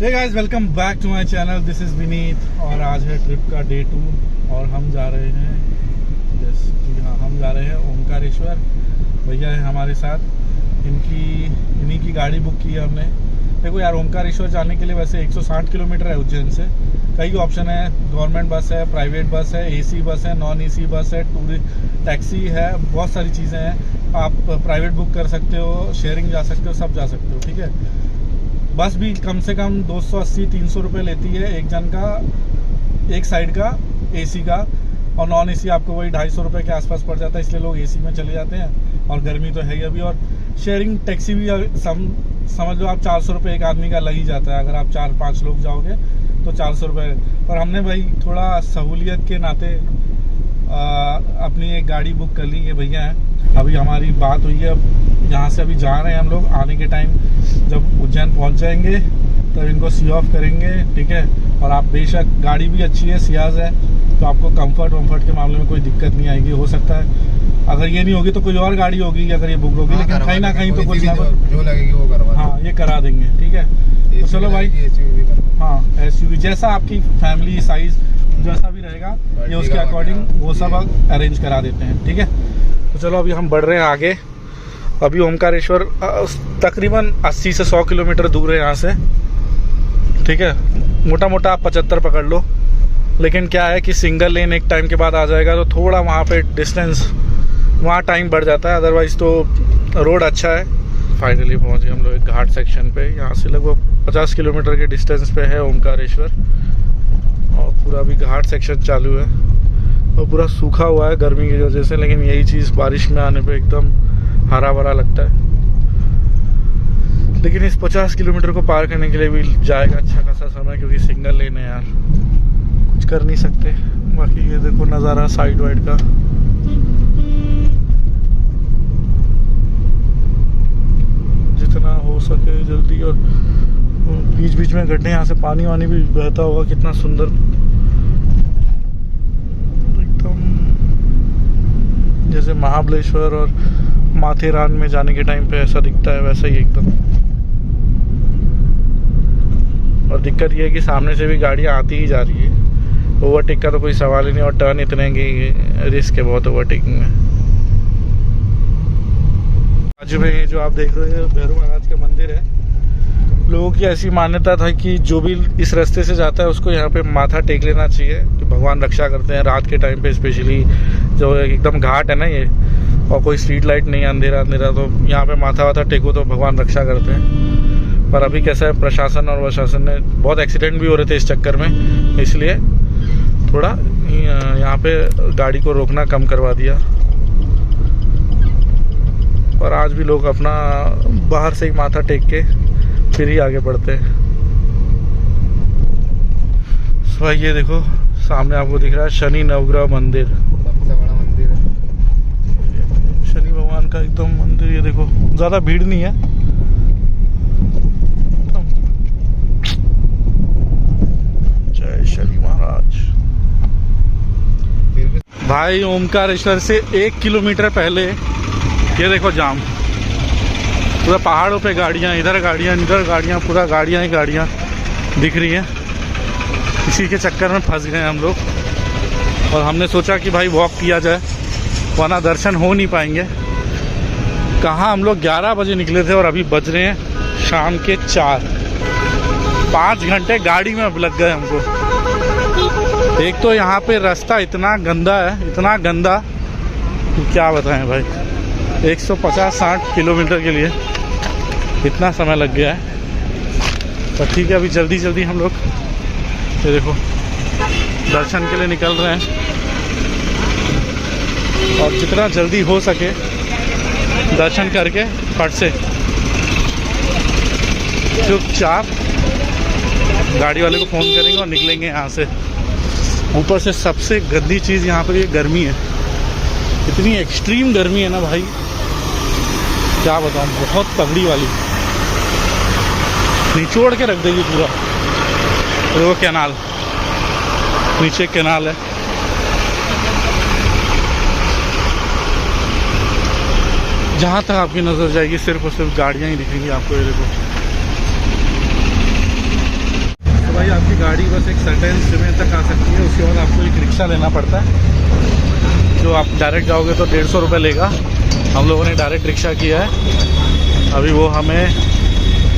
Hey guys, welcome back to my channel. This is Vineet और आज है ट्रिप का डे 2 और हम जा रहे हैं जी हाँ, हम जा रहे हैं ओमकारेश्वर। भैया है हमारे साथ, इन्हीं की गाड़ी बुक की है हमने। देखो यार, ओमकारेश्वर जाने के लिए वैसे 160 किलोमीटर है उज्जैन से। कई ऑप्शन है, गवर्नमेंट बस है, प्राइवेट बस है, एसी बस है, नॉन एसी बस है, टैक्सी है, बहुत सारी चीज़ें हैं। आप प्राइवेट बुक कर सकते हो, शेयरिंग जा सकते हो, सब जा सकते हो, ठीक है। बस भी कम से कम 280-300 रुपये लेती है एक जन का, एक साइड का एसी का, और नॉन एसी आपको वही 250 रुपये के आसपास पड़ जाता है। इसलिए लोग एसी में चले जाते हैं, और गर्मी तो है ही अभी। और शेयरिंग टैक्सी भी समझ लो आप 400 रुपये एक आदमी का लग ही जाता है। अगर आप 4-5 लोग जाओगे तो 400 रुपये। पर हमने भाई थोड़ा सहूलियत के नाते अपनी एक गाड़ी बुक कर ली। ये भैया हैं, अभी हमारी बात हुई है। अब यहाँ से अभी जा रहे हैं हम लोग। आने के टाइम जब उज्जैन पहुँच जाएंगे तब इनको सी ऑफ करेंगे, ठीक है। और आप बेशक, गाड़ी भी अच्छी है, सियाज है, तो आपको कंफर्ट के मामले में कोई दिक्कत नहीं आएगी। हो सकता है अगर ये नहीं होगी तो कोई और गाड़ी होगी अगर ये बुक होगी, लेकिन कहीं ना कहीं तो कुछ ना जो लगेगी वो करवा, हाँ, ये करा देंगे, ठीक है। तो चलो भाई, हाँ, SUV जैसा आपकी फैमिली साइज जैसा भी रहेगा, ये उसके अकॉर्डिंग वो सब अरेंज करा देते हैं, ठीक है। तो चलो अभी हम बढ़ रहे हैं आगे। अभी ओमकारेश्वर तकरीबन 80 से 100 किलोमीटर दूर है यहाँ से, ठीक है। मोटा मोटा आप 75 पकड़ लो। लेकिन क्या है कि सिंगल लेन एक टाइम के बाद आ जाएगा तो थोड़ा वहाँ पे डिस्टेंस, वहाँ टाइम बढ़ जाता है। अदरवाइज़ तो रोड अच्छा है। फाइनली पहुँच गए हम लोग एक घाट सेक्शन पे। यहाँ से लगभग 50 किलोमीटर के डिस्टेंस पे है ओमकारेश्वर, और पूरा भी घाट सेक्शन चालू है और पूरा सूखा हुआ है गर्मी की वजह से। लेकिन यही चीज़ बारिश में आने पे एकदम हरा भरा लगता है। लेकिन इस 50 किलोमीटर को पार करने के लिए भी जाएगा अच्छा खासा समय, क्योंकि सिंगल लेन है यार, कुछ कर नहीं सकते। बाकी ये देखो नज़ारा साइड वाइड का, जितना हो सके जल्दी। और बीच बीच में गड्ढे, यहाँ से पानी वानी भी बहता होगा, कितना सुंदर एकदम, जैसे महाबलेश्वर और माथेरान में जाने के टाइम पे ऐसा दिखता है, वैसा ही एकदम। और दिक्कत ये है कि सामने से भी गाड़ियाँ आती ही जा रही है। ओवरटेक का तो कोई सवाल ही नहीं, और टर्न इतने की रिस्क है बहुत ओवरटेकिंग में। आज में ये जो आप देख रहे हैं भैरव महाराज का मंदिर है। लोगों की ऐसी मान्यता था कि जो भी इस रास्ते से जाता है उसको यहाँ पे माथा टेक लेना चाहिए, कि भगवान रक्षा करते हैं रात के टाइम पे, स्पेशली जो एकदम घाट है ना ये, और कोई स्ट्रीट लाइट नहीं है, अंधेरा, तो यहाँ पे माथा वाथा टेको तो भगवान रक्षा करते हैं। पर अभी कैसा है, प्रशासन और वशासन ने, बहुत एक्सीडेंट भी हो रहे थे इस चक्कर में, इसलिए थोड़ा यहाँ पे गाड़ी को रोकना कम करवा दिया। और आज भी लोग अपना बाहर से ही माथा टेक के फिर ही आगे बढ़ते हैं। सो ये देखो सामने आपको दिख रहा है शनि नवग्रह मंदिर, सबसे बड़ा मंदिर है शनि भगवान का एकदम मंदिर। ये देखो ज़्यादा भीड़ नहीं है। जय शनि महाराज। भाई ओमकारेश्वर से 1 किलोमीटर पहले ये देखो जाम, पूरा पहाड़ों पे गाड़ियाँ, इधर गाड़ियाँ, इधर गाड़ियाँ, पूरा गाड़ियाँ ही गाड़ियाँ दिख रही हैं। इसी के चक्कर में फंस गए हम लोग, और हमने सोचा कि भाई वॉक किया जाए, वरना दर्शन हो नहीं पाएंगे। कहाँ हम लोग 11 बजे निकले थे और अभी बज रहे हैं शाम के 4। 5 घंटे गाड़ी में लग गए हमको। एक तो यहाँ पे रास्ता इतना गंदा है, इतना गंदा कि क्या बताएं भाई। 150-60 किलोमीटर के लिए इतना समय लग गया है। तो ठीक है, अभी जल्दी हम लोग ये देखो दर्शन के लिए निकल रहे हैं, और जितना जल्दी हो सके दर्शन करके फट से चुपचाप गाड़ी वाले को फ़ोन करेंगे और निकलेंगे यहाँ से। ऊपर से सबसे गंदी चीज़ यहाँ पर ये गर्मी है, इतनी एक्सट्रीम गर्मी है ना भाई, क्या बताऊँ, बहुत तगड़ी वाली, निचोड़ के रख देगी पूरा। वो कैनाल, नीचे कैनाल है, जहाँ तक आपकी नज़र जाएगी सिर्फ और सिर्फ गाड़ियाँ ही दिखेंगी आपको। ये देखो गाड़ी बस एक सर्टेन समय तक आ सकती है, उसके बाद आपको एक रिक्शा लेना पड़ता है। जो आप डायरेक्ट जाओगे तो 150 रुपये लेगा। हम लोगों ने डायरेक्ट रिक्शा किया है। अभी वो हमें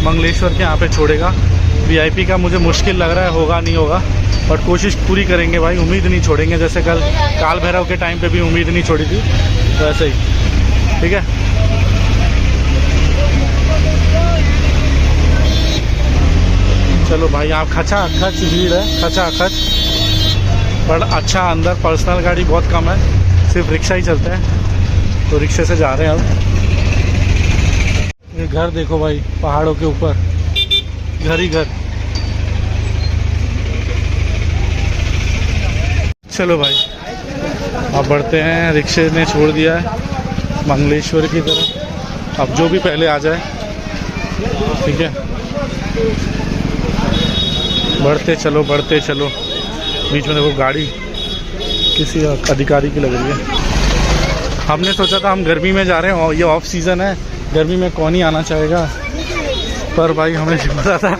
मंगलेश्वर के यहाँ पे छोड़ेगा। वीआईपी का मुझे मुश्किल लग रहा है, होगा नहीं होगा, बट कोशिश पूरी करेंगे भाई, उम्मीद नहीं छोड़ेंगे। जैसे कल काल भैरव के टाइम पे भी उम्मीद नहीं छोड़ी थी, वैसे ही। ठीक है, चलो भाई। यहाँ खचा खच भीड़ है, खचा खच, पर अच्छा अंदर पर्सनल गाड़ी बहुत कम है, सिर्फ रिक्शा ही चलते हैं, तो रिक्शे से जा रहे हैं अब। ये घर देखो भाई, पहाड़ों के ऊपर घर ही घर। चलो भाई अब बढ़ते हैं, रिक्शे ने छोड़ दिया है मंगलेश्वर की तरफ। अब जो भी पहले आ जाए, ठीक है। बढ़ते चलो बढ़ते चलो। बीच में देखो गाड़ी किसी अधिकारी की लग रही है। हमने सोचा था हम गर्मी में जा रहे हैं और ये ऑफ सीज़न है, गर्मी में कौन ही आना चाहेगा, पर भाई हमें पता था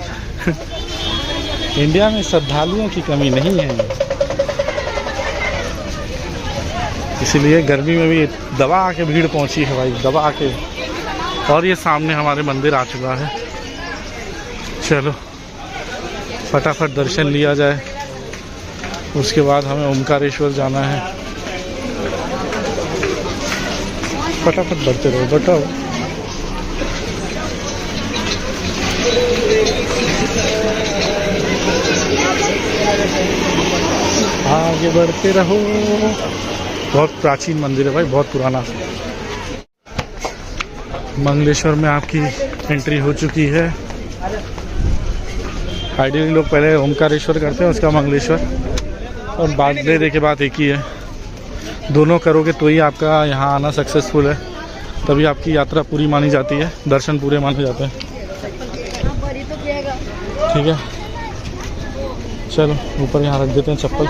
इंडिया में श्रद्धालुओं की कमी नहीं है, इसीलिए गर्मी में भी दबा के भीड़ पहुंची है भाई, दबा के। और ये सामने हमारे मंदिर आ चुका है। चलो फटाफट दर्शन लिया जाए, उसके बाद हमें ओमकारेश्वर जाना है। फटाफट बढ़ते रहो, बताओ। आगे बढ़ते रहो। बहुत प्राचीन मंदिर है भाई, बहुत पुराना। मंगलेश्वर में आपकी एंट्री हो चुकी है। आइडियली लोग पहले ओमकारेश्वर करते हैं, उसका मंगलेश्वर, और बाद लेने के बाद एक ही है। दोनों करोगे तो ही आपका यहाँ आना सक्सेसफुल है, तभी आपकी यात्रा पूरी मानी जाती है, दर्शन पूरे माने जाते हैं। ठीक है, चलो ऊपर यहाँ रख देते हैं चप्पल।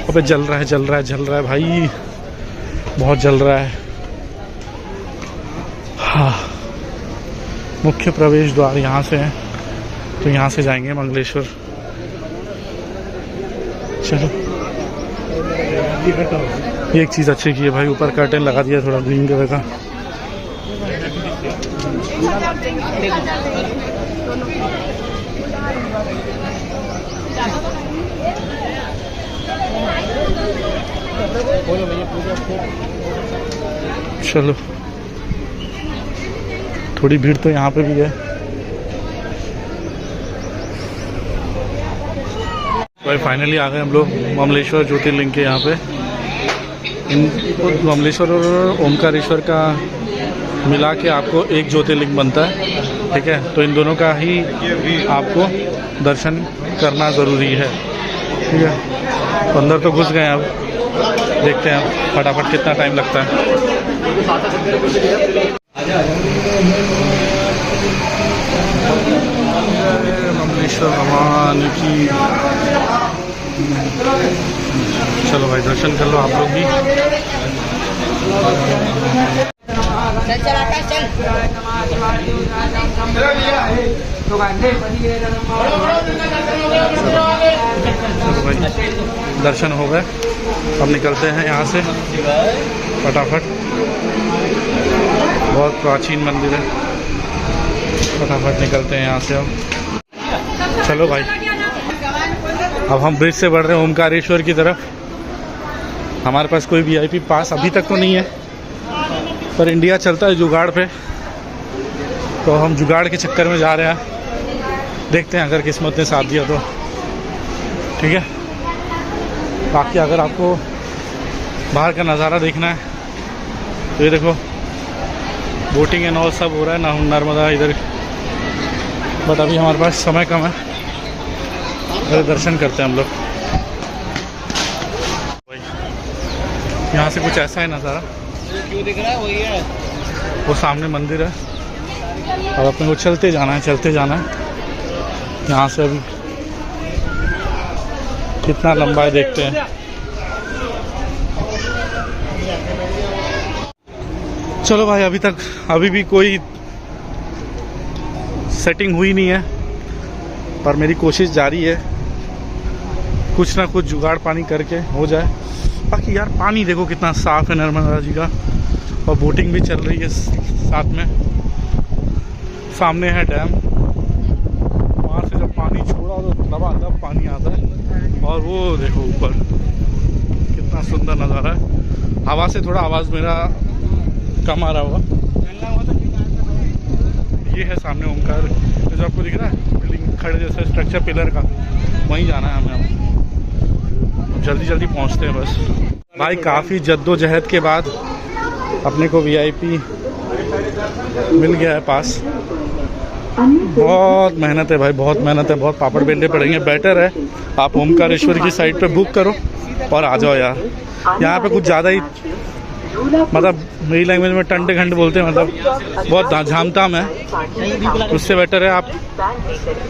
अबे जल रहा है, जल रहा है, जल रहा है भाई, बहुत जल रहा है। हाँ, मुख्य प्रवेश द्वार यहाँ से है, तो यहाँ से जाएंगे मंगलेश्वर। चलो, ये एक चीज़ अच्छी की है भाई, ऊपर कर्टेन लगा दिया थोड़ा ग्रीन कलर का। चलो, थोड़ी भीड़ तो यहाँ पे भी है भाई। फाइनली आ गए हम लोग ममलेश्वर ज्योतिर्लिंग के यहाँ पे। इन ममलेश्वर और ओमकारेश्वर का मिला के आपको एक ज्योतिर्लिंग बनता है, ठीक है। तो इन दोनों का ही आपको दर्शन करना ज़रूरी है, ठीक है। तो अंदर तो घुस गए, अब देखते हैं फटाफट कितना टाइम लगता है। ममलेश्वर भगवान की, चलो भाई दर्शन कर लो आप लोग भी। चलो भाई दर्शन हो गए, अब निकलते हैं यहाँ से फटाफट। बहुत प्राचीन मंदिर है, फटाफट निकलते हैं यहाँ से अब। चलो भाई, अब हम ब्रिज से बढ़ रहे हैं ओमकारेश्वर की तरफ। हमारे पास कोई वीआईपी पास अभी तक तो नहीं है, पर इंडिया चलता है जुगाड़ पे, तो हम जुगाड़ के चक्कर में जा रहे हैं। देखते हैं अगर किस्मत ने साथ दिया तो, ठीक है। बाकी अगर आपको बाहर का नज़ारा देखना है तो ये देखो, बोटिंग एंड ऑल सब हो रहा है ना, नर्मदा इधर, बट अभी हमारे पास समय कम है। अरे दर्शन करते हैं हम लोग। यहाँ से कुछ ऐसा है नज़ारा, क्यों दिख रहा है वही है, वो सामने मंदिर है। अब अपने को चलते जाना है, चलते जाना है यहाँ से। अभी कितना लंबा है देखते हैं। चलो भाई, अभी भी कोई सेटिंग हुई नहीं है, पर मेरी कोशिश जारी है, कुछ ना कुछ जुगाड़ पानी करके हो जाए। बाकी यार पानी देखो कितना साफ़ है नर्मदा जी का, और बोटिंग भी चल रही है साथ में। सामने है डैम, वहाँ से जब पानी छोड़ा तो दबादब पानी आता है, और वो देखो ऊपर कितना सुंदर नज़ारा है। हवा से थोड़ा आवाज़ मेरा कम आ रहा होगा। ये है सामने ओमकार, जो आपको दिख रहा है बिल्डिंग खड़े जैसा स्ट्रक्चर पिलर का, वहीं जाना है हमें। जल्दी जल्दी पहुंचते हैं बस। भाई काफ़ी जद्दोजहद के बाद अपने को वीआईपी मिल गया है पास। बहुत मेहनत है भाई, बहुत मेहनत है, बहुत पापड़ बेलने पड़ेंगे। बेटर है आप ओमकारेश्वर की साइड पे बुक करो और आ जाओ यार। यहाँ पे कुछ ज़्यादा ही मतलब मेरी लैंग्वेज में टंटे घंटे बोलते हैं, मतलब बहुत झामताम है। उससे बेटर है आप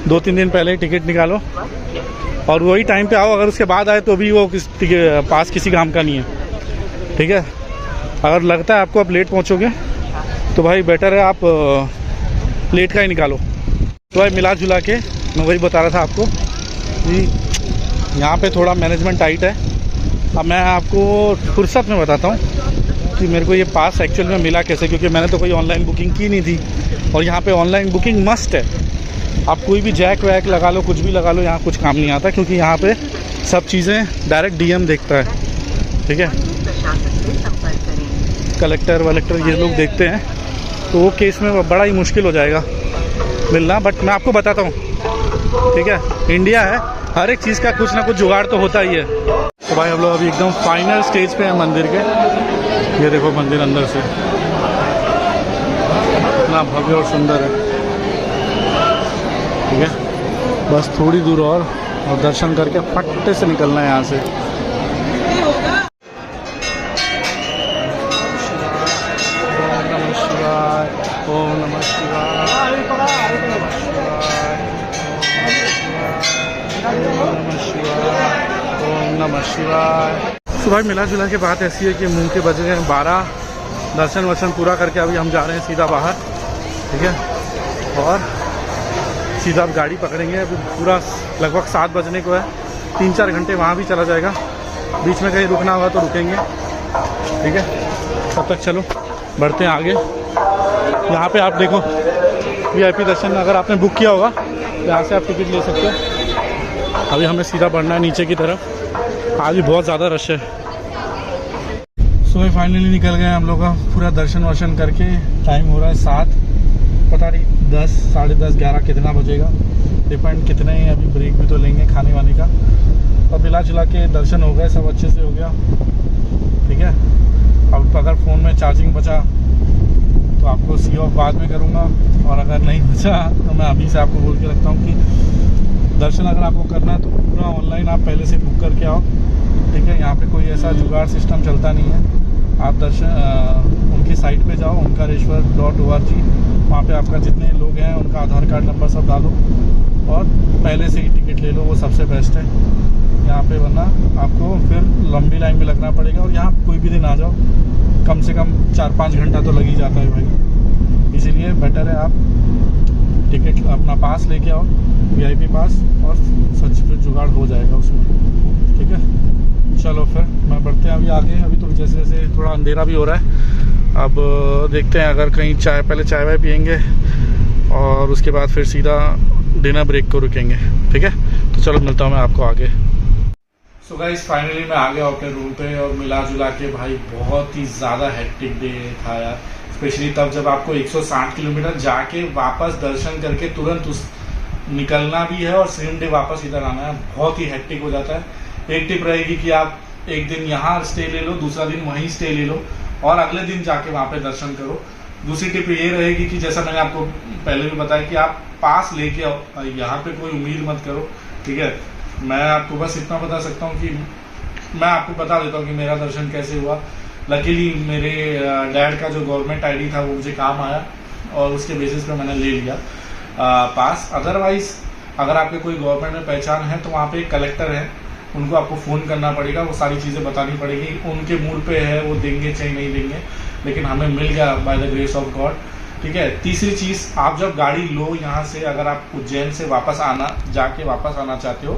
2-3 दिन पहले ही टिकट निकालो और वही टाइम पे आओ। अगर उसके बाद आए तो भी वो पास किसी काम का नहीं है, ठीक है। अगर लगता है आपको आप लेट पहुंचोगे तो भाई बेटर है आप लेट का ही निकालो। तो भाई मिला जुला के मैं वही बता रहा था आपको कि यहाँ पे थोड़ा मैनेजमेंट टाइट है। अब मैं आपको फुर्सत में बताता हूँ कि मेरे को ये पास एक्चुअल में मिला कैसे, क्योंकि मैंने तो कोई ऑनलाइन बुकिंग की नहीं थी, और यहाँ पे ऑनलाइन बुकिंग मस्ट है। आप कोई भी जैक वैक लगा लो, कुछ भी लगा लो, यहाँ कुछ काम नहीं आता, क्योंकि यहाँ पे सब चीज़ें डायरेक्ट डीएम देखता है, ठीक है। कलेक्टर वलेक्टर ये लोग देखते हैं, तो वो केस में बड़ा ही मुश्किल हो जाएगा मिलना। बट मैं आपको बताता हूँ, ठीक है, इंडिया है, हर एक चीज़ का कुछ ना कुछ जुगाड़ तो होता ही है। तो भाई हम लोग अभी एकदम फाइनल स्टेज पे हैं मंदिर के। ये देखो मंदिर अंदर से इतना भव्य और सुंदर है, ठीक है। बस थोड़ी दूर और दर्शन करके फट्टे से निकलना है यहाँ से। ओम नमः शिवाय, ओम नमः शिवाय। सुबह मिला जुला के बात ऐसी है कि मुंह के बज गए 12। दर्शन वर्शन पूरा करके अभी हम जा रहे हैं सीधा बाहर, ठीक है। और सीधा अब गाड़ी पकड़ेंगे। अभी पूरा लगभग 7 बजने को है, 3-4 घंटे वहाँ भी चला जाएगा। बीच में कहीं रुकना होगा तो रुकेंगे, ठीक है। तब तक चलो बढ़ते हैं आगे। यहाँ पे आप देखो वीआईपी दर्शन अगर आपने बुक किया होगा तो यहाँ से आप टिकट ले सकते हो। अभी हमें सीधा बढ़ना है नीचे की तरफ, आज भी बहुत ज़्यादा रश है। सो फाइनली निकल गए हम लोग का पूरा दर्शन वर्शन करके। टाइम हो रहा है 7, पता नहीं 10, साढ़े 10, 11 कितना बजेगा, डिपेंड कितने ही। अभी ब्रेक भी तो लेंगे खाने वाने का। और मिला जुला के दर्शन हो गए, सब अच्छे से हो गया, ठीक है। अब अगर फ़ोन में चार्जिंग बचा तो आपको सी ऑफ बाद में करूँगा, और अगर नहीं बचा तो मैं अभी से आपको बोल के रखता हूँ कि दर्शन अगर आपको करना है तो पूरा ऑनलाइन आप पहले से बुक करके आओ, ठीक है। यहाँ पे कोई ऐसा जुगाड़ सिस्टम चलता नहीं है। आप दर्शन उनकी साइट पे जाओ, omkareshwar.org, वहाँ पे आपका जितने लोग हैं उनका आधार कार्ड नंबर सब डालो और पहले से ही टिकट ले लो, वो सबसे बेस्ट है यहाँ पे। वरना आपको फिर लंबी लाइन में लगना पड़ेगा, और यहाँ कोई भी दिन आ जाओ कम से कम 4-5 घंटा तो लग ही जाता है भाई। इसीलिए बेटर है आप टिकट अपना पास लेके आओ, वीआईपी पास, और सच फिर जुगाड़ हो जाएगा उसमें, ठीक है। चलो फिर मैं बढ़ते हैं अभी आगे। अभी तो जैसे जैसे थोड़ा अंधेरा भी हो रहा है, अब देखते हैं अगर कहीं पहले चाय वाय पियेंगे और उसके बाद फिर सीधा डिनर ब्रेक को रुकेंगे, ठीक है। तो चलो मिलता हूँ मैं आपको आगे। सो गाइस फाइनली मैं आ गया अपने रूम पे, और मिला जुला के भाई बहुत ही ज़्यादा हेक्टिक डे था यार। स्पेशली तब जब आपको 160 किलोमीटर जाके वापस दर्शन करके तुरंत उस निकलना भी है और सेम डे वापस इधर आना है, बहुत ही हेक्टिक हो जाता है। एक टिप रहेगी कि आप एक दिन यहाँ स्टे ले लो, दूसरा दिन वहीं स्टे ले लो, और अगले दिन जाके वहाँ पे दर्शन करो। दूसरी टिप ये रहेगी कि जैसा मैंने आपको पहले भी बताया कि आप पास लेके आओ, यहाँ पे कोई उम्मीद मत करो, ठीक है। मैं आपको बस इतना बता सकता हूँ कि मैं आपको बता देता हूँ कि मेरा दर्शन कैसे हुआ। लकीली मेरे डैड का जो गवर्नमेंट आईडी था वो मुझे काम आया, और उसके बेसिस पे मैंने ले लिया पास। अदरवाइज अगर आपके कोई गवर्नमेंट में पहचान है तो वहाँ पे एक कलेक्टर है, उनको आपको फ़ोन करना पड़ेगा, वो सारी चीज़ें बतानी पड़ेगी। उनके मूड पे है, वो देंगे चाहे नहीं देंगे, लेकिन हमें मिल गया by the grace of God. ठीक है। तीसरी चीज़, आप जब गाड़ी लो यहाँ से, अगर आप उज्जैन से वापस आना चाहते हो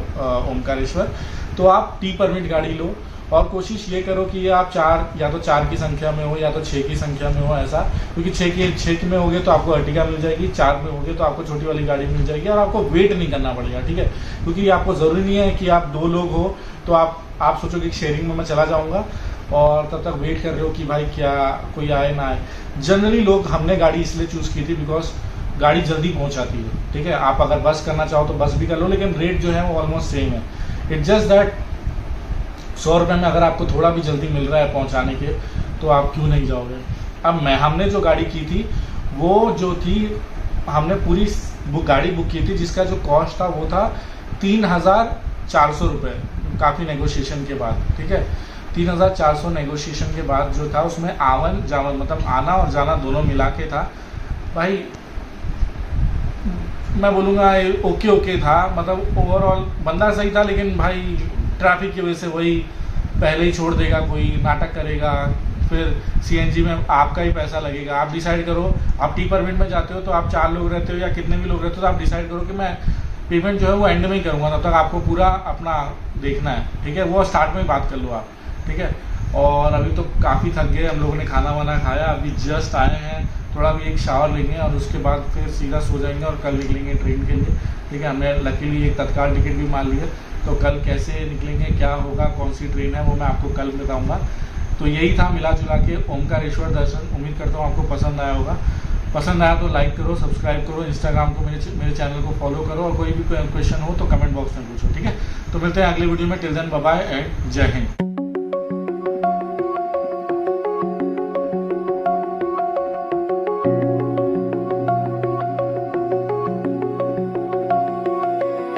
ओमकारेश्वर, तो आप टी परमिट गाड़ी लो और कोशिश ये करो कि आप या तो 4 की संख्या में हो या तो 6 की संख्या में हो, ऐसा, क्योंकि 6 में होगे तो आपको अर्टिगा मिल जाएगी, 4 में होगे तो आपको छोटी वाली गाड़ी मिल जाएगी और आपको वेट नहीं करना पड़ेगा, ठीक है। क्योंकि आपको ज़रूरी नहीं है कि आप 2 लोग हो तो आप सोचो कि शेयरिंग में मैं चला जाऊँगा और तब तक वेट कर रहे हो कि भाई क्या कोई आए ना आए। जनरली लोग, हमने गाड़ी इसलिए चूज़ की थी बिकॉज गाड़ी जल्दी पहुँचाती है, ठीक है। आप अगर बस करना चाहो तो बस भी कर लो, लेकिन रेट जो है वो ऑलमोस्ट सेम है। इट्स जस्ट दैट 100 रुपये में अगर आपको थोड़ा भी जल्दी मिल रहा है पहुंचाने के, तो आप क्यों नहीं जाओगे। अब हमने जो गाड़ी की थी वो जो थी, हमने पूरी गाड़ी बुक की थी जिसका जो कॉस्ट था वो था 3,400 रुपये, काफ़ी नेगोशिएशन के बाद, ठीक है। 3,400 नेगोशिएशन के बाद जो था उसमें आवन जावन, मतलब आना और जाना दोनों मिला के था भाई, मैं बोलूँगा ओके था, मतलब ओवरऑल बंदा सही था, लेकिन भाई ट्रैफिक की वजह से वही पहले ही छोड़ देगा, कोई नाटक करेगा, फिर सीएनजी में आपका ही पैसा लगेगा। आप डिसाइड करो, आप टी परमिट में जाते हो तो आप 4 लोग रहते हो या कितने भी लोग रहते हो, तो आप डिसाइड करो कि मैं पेमेंट जो है वो एंड में ही करूँगा, तब तक आपको पूरा अपना देखना है, ठीक है। वो स्टार्ट में ही बात कर लो आप, ठीक है। और अभी तो काफ़ी थक गए हम लोगों ने, खाना वाना खाया, अभी जस्ट आए हैं, थोड़ा भी एक शावर लेंगे और उसके बाद फिर सीधा सो जाएंगे और कल निकलेंगे ट्रेन के लिए, ठीक है। हमने लकीली एक तत्काल टिकट भी मान लिया, तो कल कैसे निकलेंगे, क्या होगा, कौन सी ट्रेन है, वो मैं आपको कल बताऊंगा। तो यही था मिला जुला के ओमकारेश्वर दर्शन। उम्मीद करता हूँ आपको पसंद आया होगा। पसंद आया तो लाइक करो, सब्सक्राइब करो, इंस्टाग्राम को मेरे चैनल को फॉलो करो, और कोई भी क्वेश्चन हो तो कमेंट बॉक्स में पूछो, ठीक है। तो मिलते हैं अगले वीडियो में। Till then bye bye and Jai Hind.